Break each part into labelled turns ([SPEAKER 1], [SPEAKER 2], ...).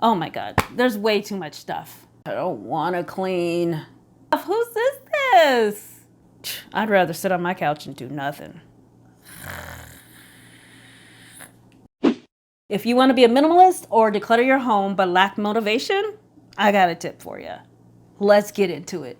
[SPEAKER 1] Oh my God, there's way too much stuff. I don't want to clean. Whose is this? I'd rather sit on my couch and do nothing. If you want to be a minimalist or declutter your home but lack motivation, I got a tip for you. Let's get into it.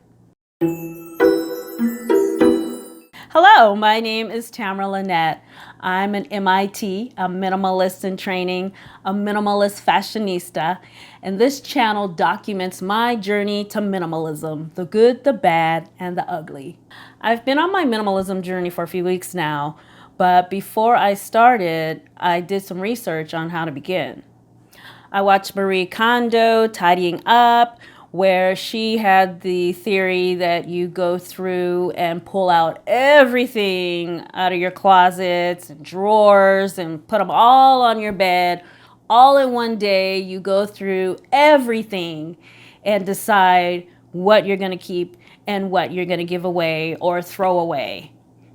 [SPEAKER 1] Hello, my name is Tamara Lynette. I'm an MIT, a minimalist in training, a minimalist fashionista, and this channel documents my journey to minimalism, the good, the bad, and the ugly. I've been on my minimalism journey for a few weeks now, but before I started, I did some research on how to begin. I watched Marie Kondo, Tidying Up, where she had the theory that you go through and pull out everything out of your closets and drawers and put them all on your bed. All in one day, you go through everything and decide what you're going to keep and what you're going to give away or throw away.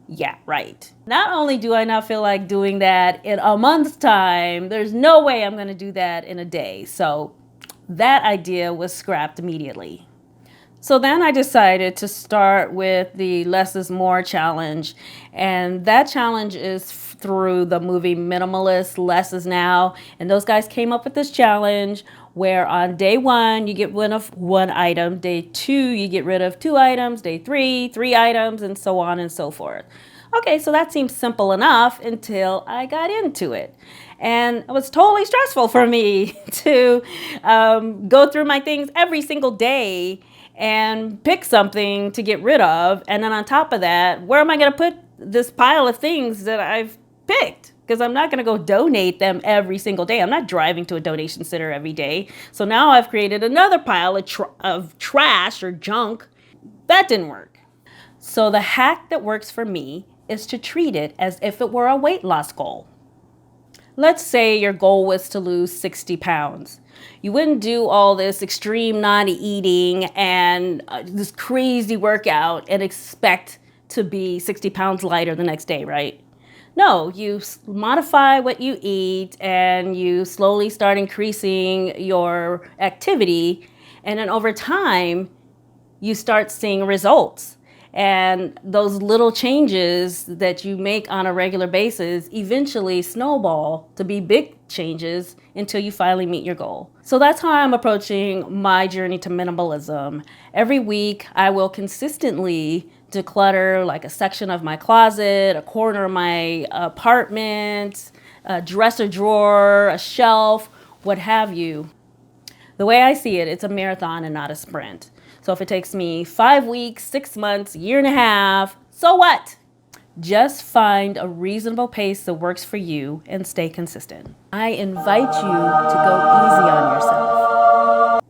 [SPEAKER 1] Yeah, right. Not only do I not feel like doing that in a month's time, there's no way I'm going to do that in a day. So that idea was scrapped immediately. So then I decided to start with the less is more challenge. And that challenge is through the movie Minimalist, Less is Now. And those guys came up with this challenge where on day 1, you get rid of 1 item. Day 2, you get rid of 2 items. Day 3, 3 items, and so on and so forth. Okay, so that seems simple enough until I got into it. And it was totally stressful for me to go through my things every single day and pick something to get rid of. And then on top of that, where am I going to put this pile of things that I've picked? Because I'm not going to go donate them every single day. I'm not driving to a donation center every day. So now I've created another pile of trash or junk. That didn't work. So the hack that works for me is to treat it as if it were a weight loss goal. Let's say your goal was to lose 60 pounds. You wouldn't do all this extreme non-eating and this crazy workout and expect to be 60 pounds lighter the next day, right? No, you modify what you eat and you slowly start increasing your activity. And then over time, you start seeing results. And those little changes that you make on a regular basis eventually snowball to be big changes until you finally meet your goal. So that's how I'm approaching my journey to minimalism. Every week, I will consistently declutter like a section of my closet, a corner of my apartment, a dresser drawer, a shelf, what have you. The way I see it, it's a marathon and not a sprint. So if it takes me 5 weeks, 6 months, a year and a half, so what? Just find a reasonable pace that works for you and stay consistent. I invite you to go easy on yourself.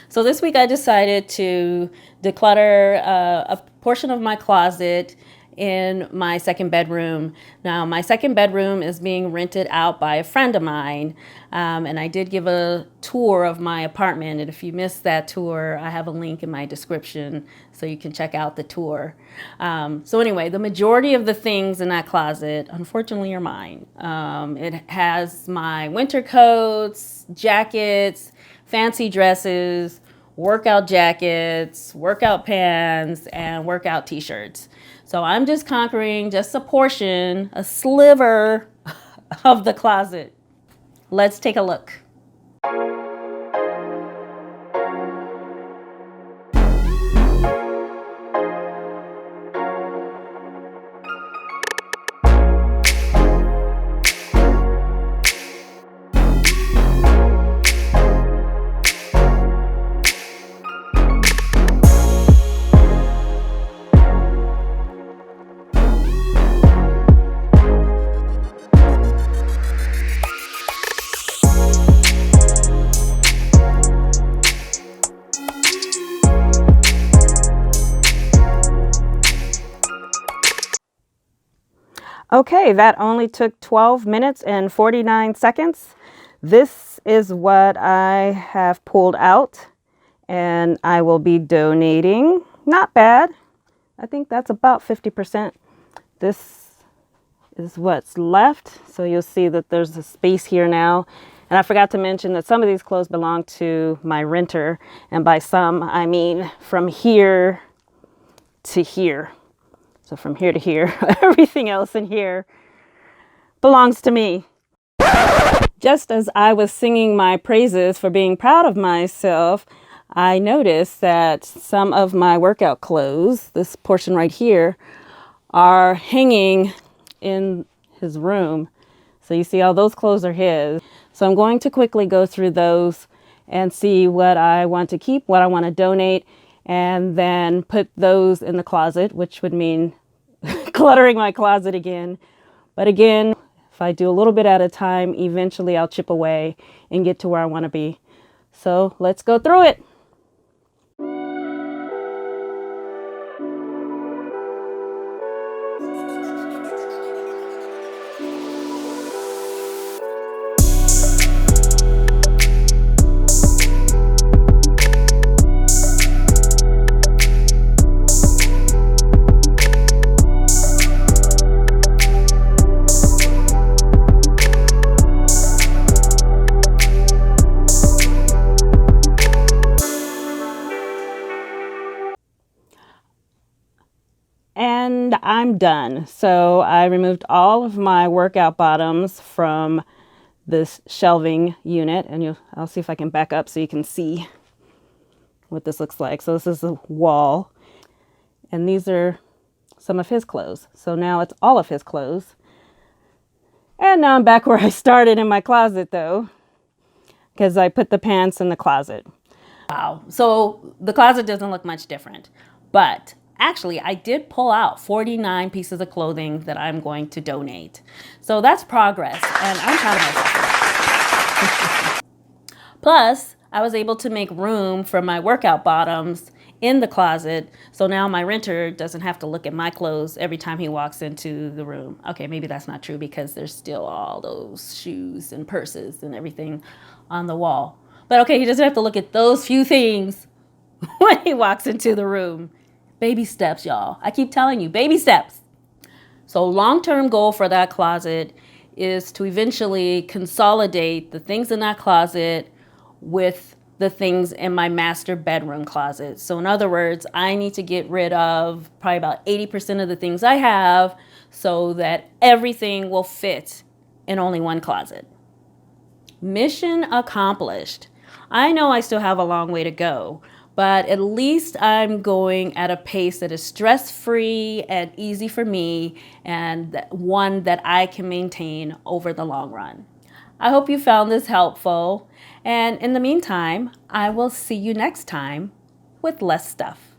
[SPEAKER 1] So this week I decided to declutter a portion of my closet in my second bedroom. Now, my second bedroom is being rented out by a friend of mine, and I did give a tour of my apartment, and if you missed that tour, I have a link in my description so you can check out the tour. So anyway, the majority of the things in that closet, unfortunately, are mine. It has my winter coats, jackets, fancy dresses, workout jackets, workout pants, and workout t-shirts. So I'm just conquering just a portion, a sliver of the closet. Let's take a look. Okay, that only took 12 minutes and 49 seconds. This is what I have pulled out, and I will be donating. Not bad. I think that's about 50%. This is what's left. So you'll see that there's a space here now. And I forgot to mention that some of these clothes belong to my renter. And by some, I mean from here to here. So from here to here, everything else in here belongs to me. Just as I was singing my praises for being proud of myself, I noticed that some of my workout clothes, this portion right here, are hanging in his room. So you see all those clothes are his. So I'm going to quickly go through those and see what I want to keep, what I want to donate, and then put those in the closet, which would mean cluttering my closet again. But again, if I do a little bit at a time, eventually I'll chip away and get to where I want to be. So let's go through it. And I'm done. So I removed all of my workout bottoms from this shelving unit, and I'll see if I can back up so you can see what this looks like. So this is the wall, and these are some of his clothes. So now it's all of his clothes. And now I'm back where I started in my closet though, because I put the pants in the closet. Wow. So the closet doesn't look much different, but actually I did pull out 49 pieces of clothing that I'm going to donate. So that's progress, and I'm proud of myself. Plus, I was able to make room for my workout bottoms in the closet, so now my renter doesn't have to look at my clothes every time he walks into the room. Okay, maybe that's not true because there's still all those shoes and purses and everything on the wall. But okay, he doesn't have to look at those few things when he walks into the room. Baby steps, y'all. I keep telling you, baby steps. So long-term goal for that closet is to eventually consolidate the things in that closet with the things in my master bedroom closet. So in other words, I need to get rid of probably about 80% of the things I have so that everything will fit in only one closet. Mission accomplished. I know I still have a long way to go, but at least I'm going at a pace that is stress-free and easy for me, and one that I can maintain over the long run. I hope you found this helpful, and in the meantime, I will see you next time with less stuff.